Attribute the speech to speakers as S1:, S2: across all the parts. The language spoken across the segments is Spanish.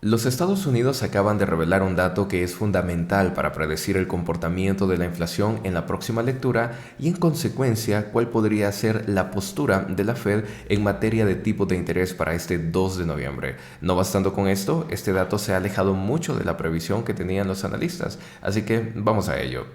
S1: Los Estados Unidos acaban de revelar un dato que es fundamental para predecir el comportamiento de la inflación en la próxima lectura y en consecuencia cuál podría ser la postura de la Fed en materia de tipo de interés para este 2 de noviembre. No bastando con esto, este dato se ha alejado mucho de la previsión que tenían los analistas, así que vamos a ello.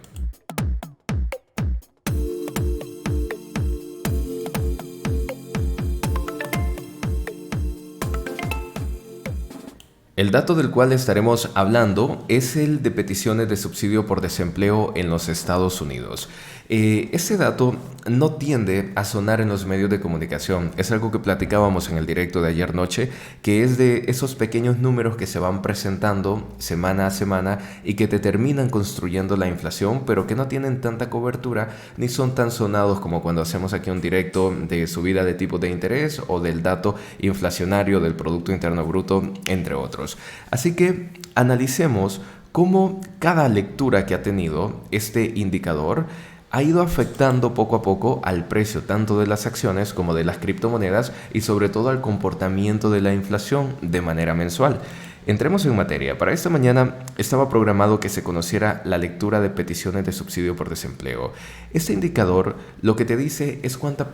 S1: El dato del cual estaremos hablando es el de peticiones de subsidio por desempleo en los Estados Unidos. Este dato no tiende a sonar en los medios de comunicación. Es algo que platicábamos en el directo de ayer noche, que es de esos pequeños números que se van presentando semana a semana y que te terminan construyendo la inflación, pero que no tienen tanta cobertura ni son tan sonados como cuando hacemos aquí un directo de subida de tipo de interés o del dato inflacionario del Producto Interno Bruto, entre otros. Así que analicemos cómo cada lectura que ha tenido este indicador ha ido afectando poco a poco al precio tanto de las acciones como de las criptomonedas y sobre todo al comportamiento de la inflación de manera mensual. Entremos en materia. Para esta mañana estaba programado que se conociera la lectura de peticiones de subsidio por desempleo. Este indicador lo que te dice es cuánta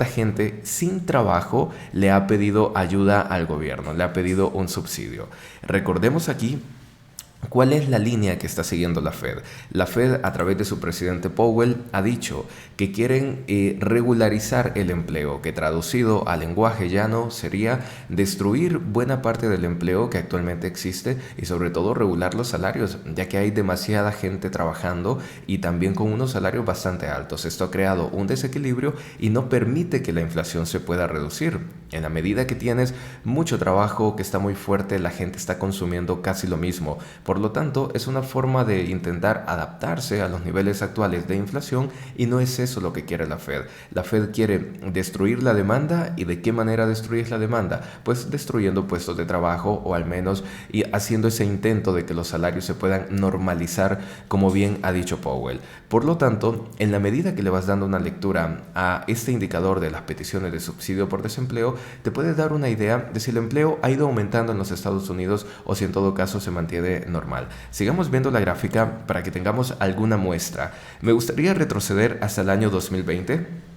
S1: gente sin trabajo le ha pedido ayuda al gobierno, le ha pedido un subsidio. Recordemos aquí ¿cuál es la línea que está siguiendo la Fed? La Fed, a través de su presidente Powell, ha dicho que quieren regularizar el empleo, que traducido al lenguaje llano sería destruir buena parte del empleo que actualmente existe y sobre todo regular los salarios, ya que hay demasiada gente trabajando y también con unos salarios bastante altos. Esto ha creado un desequilibrio y no permite que la inflación se pueda reducir. En la medida que tienes mucho trabajo, que está muy fuerte, la gente está consumiendo casi lo mismo. Por lo tanto, es una forma de intentar adaptarse a los niveles actuales de inflación y no es eso lo que quiere la Fed. La Fed quiere destruir la demanda. ¿Y de qué manera destruyes la demanda? Pues destruyendo puestos de trabajo o al menos y haciendo ese intento de que los salarios se puedan normalizar, como bien ha dicho Powell. Por lo tanto, en la medida que le vas dando una lectura a este indicador de las peticiones de subsidio por desempleo, te puedes dar una idea de si el empleo ha ido aumentando en los Estados Unidos o si en todo caso se mantiene normal. Sigamos viendo la gráfica para que tengamos alguna muestra. Me gustaría retroceder hasta el año 2020,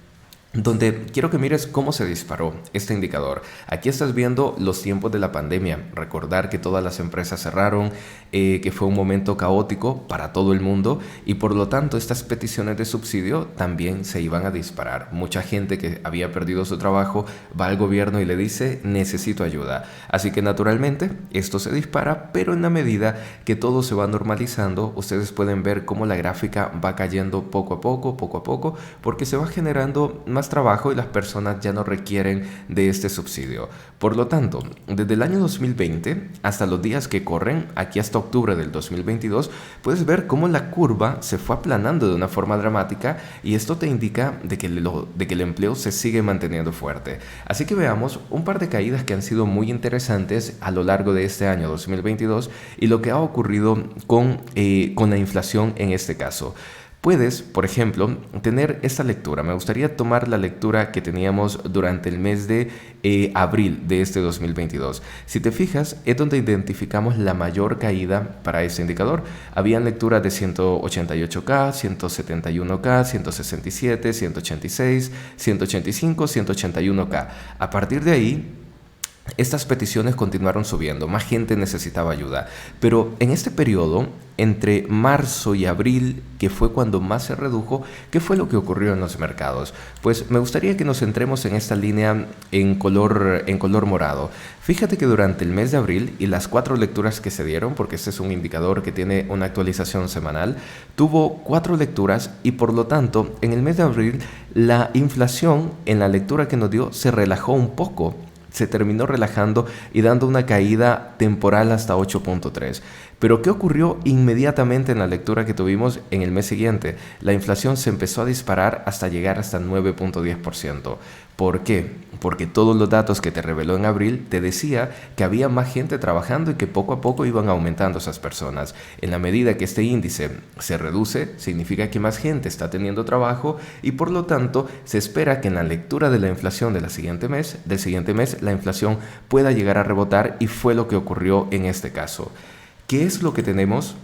S1: donde quiero que mires cómo se disparó este indicador. Aquí estás viendo los tiempos de la pandemia. Recordar que todas las empresas cerraron, que fue un momento caótico para todo el mundo y por lo tanto estas peticiones de subsidio también se iban a disparar. Mucha gente que había perdido su trabajo va al gobierno y le dice necesito ayuda. Así que naturalmente esto se dispara, pero en la medida que todo se va normalizando, ustedes pueden ver cómo la gráfica va cayendo poco a poco, porque se va generando más trabajo y las personas ya no requieren de este subsidio. Por lo tanto, desde el año 2020 hasta los días que corren, aquí hasta octubre del 2022, puedes ver cómo la curva se fue aplanando de una forma dramática y esto te indica de que el empleo se sigue manteniendo fuerte. Así que veamos un par de caídas que han sido muy interesantes a lo largo de este año 2022 y lo que ha ocurrido con la inflación en este caso. Puedes, por ejemplo, tener esta lectura. Me gustaría tomar la lectura que teníamos durante el mes de abril de este 2022. Si te fijas, es donde identificamos la mayor caída para este indicador. Habían lecturas de 188K, 171K, 167, 186, 185, 181K. A partir de ahí, estas peticiones continuaron subiendo, más gente necesitaba ayuda, pero en este periodo, entre marzo y abril, que fue cuando más se redujo, ¿qué fue lo que ocurrió en los mercados? Pues me gustaría que nos centremos en esta línea en color morado. Fíjate que durante el mes de abril y las 4 lecturas que se dieron, porque este es un indicador que tiene una actualización semanal, tuvo 4 lecturas y por lo tanto, en el mes de abril, la inflación en la lectura que nos dio se relajó un poco. Se terminó relajando y dando una caída temporal hasta 8.3. Pero ¿qué ocurrió inmediatamente en la lectura que tuvimos en el mes siguiente? La inflación se empezó a disparar hasta llegar hasta 9.10%. ¿Por qué? Porque todos los datos que te reveló en abril te decía que había más gente trabajando y que poco a poco iban aumentando esas personas. En la medida que este índice se reduce, significa que más gente está teniendo trabajo y por lo tanto se espera que en la lectura de la inflación del siguiente mes, la inflación pueda llegar a rebotar y fue lo que ocurrió en este caso. ¿Qué es lo que tenemos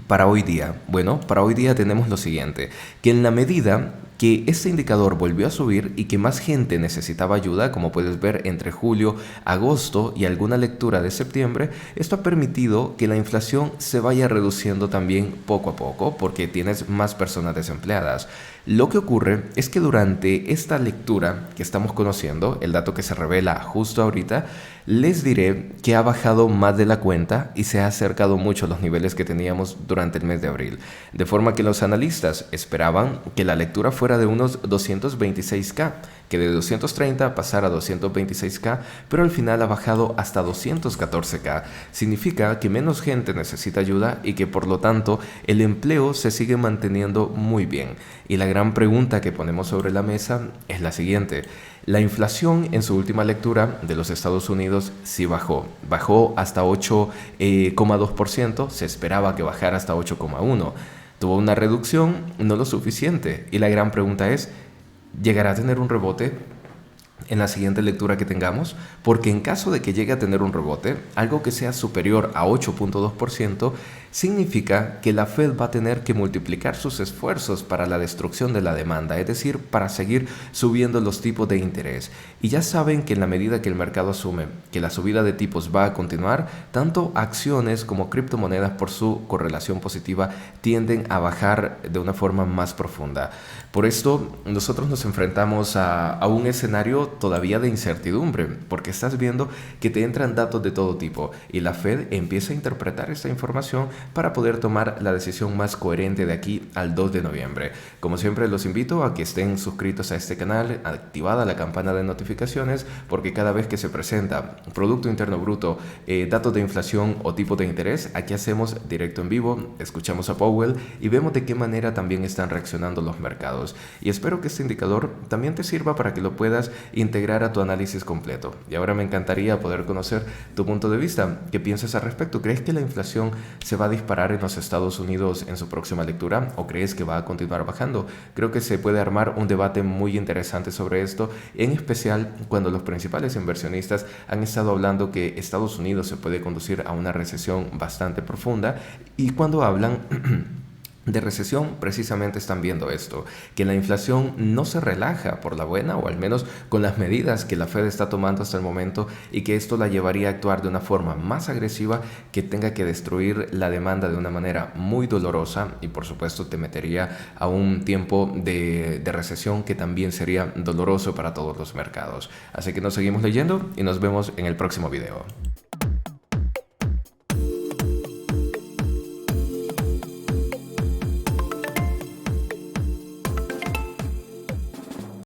S1: para hoy día? Bueno, para hoy día tenemos lo siguiente, que en la medida que este indicador volvió a subir y que más gente necesitaba ayuda, como puedes ver entre julio, agosto y alguna lectura de septiembre, esto ha permitido que la inflación se vaya reduciendo también poco a poco porque tienes más personas desempleadas. Lo que ocurre es que durante esta lectura que estamos conociendo, el dato que se revela justo ahorita, les diré que ha bajado más de la cuenta y se ha acercado mucho a los niveles que teníamos durante el mes de abril. De forma que los analistas esperaban que la lectura fuera de unos 226K, que de 230 pasara a 226K, pero al final ha bajado hasta 214K. Significa que menos gente necesita ayuda y que por lo tanto el empleo se sigue manteniendo muy bien. Y la gran pregunta que ponemos sobre la mesa es la siguiente. La inflación en su última lectura de los Estados Unidos sí bajó hasta 8,2%, se esperaba que bajara hasta 8,1%. Tuvo una reducción no lo suficiente y la gran pregunta es, ¿llegará a tener un rebote en la siguiente lectura que tengamos? Porque en caso de que llegue a tener un rebote, algo que sea superior a 8,2%, significa que la Fed va a tener que multiplicar sus esfuerzos para la destrucción de la demanda, es decir, para seguir subiendo los tipos de interés. Y ya saben que en la medida que el mercado asume que la subida de tipos va a continuar, tanto acciones como criptomonedas por su correlación positiva tienden a bajar de una forma más profunda. Por esto, nosotros nos enfrentamos a un escenario todavía de incertidumbre, porque estás viendo que te entran datos de todo tipo y la Fed empieza a interpretar esta información para poder tomar la decisión más coherente de aquí al 2 de noviembre. Como siempre, los invito a que estén suscritos a este canal, activada la campana de notificaciones, porque cada vez que se presenta Producto Interno Bruto, datos de inflación o tipo de interés, aquí hacemos directo en vivo, escuchamos a Powell y vemos de qué manera también están reaccionando los mercados. Y espero que este indicador también te sirva para que lo puedas integrar a tu análisis completo. Y ahora me encantaría poder conocer tu punto de vista. ¿Qué piensas al respecto? ¿Crees que la inflación se va a disparar en los Estados Unidos en su próxima lectura o crees que va a continuar bajando? Creo que se puede armar un debate muy interesante sobre esto, en especial cuando los principales inversionistas han estado hablando que Estados Unidos se puede conducir a una recesión bastante profunda y cuando hablan de recesión precisamente están viendo esto, que la inflación no se relaja por la buena o al menos con las medidas que la Fed está tomando hasta el momento y que esto la llevaría a actuar de una forma más agresiva que tenga que destruir la demanda de una manera muy dolorosa y por supuesto te metería a un tiempo de recesión que también sería doloroso para todos los mercados. Así que nos seguimos leyendo y nos vemos en el próximo video.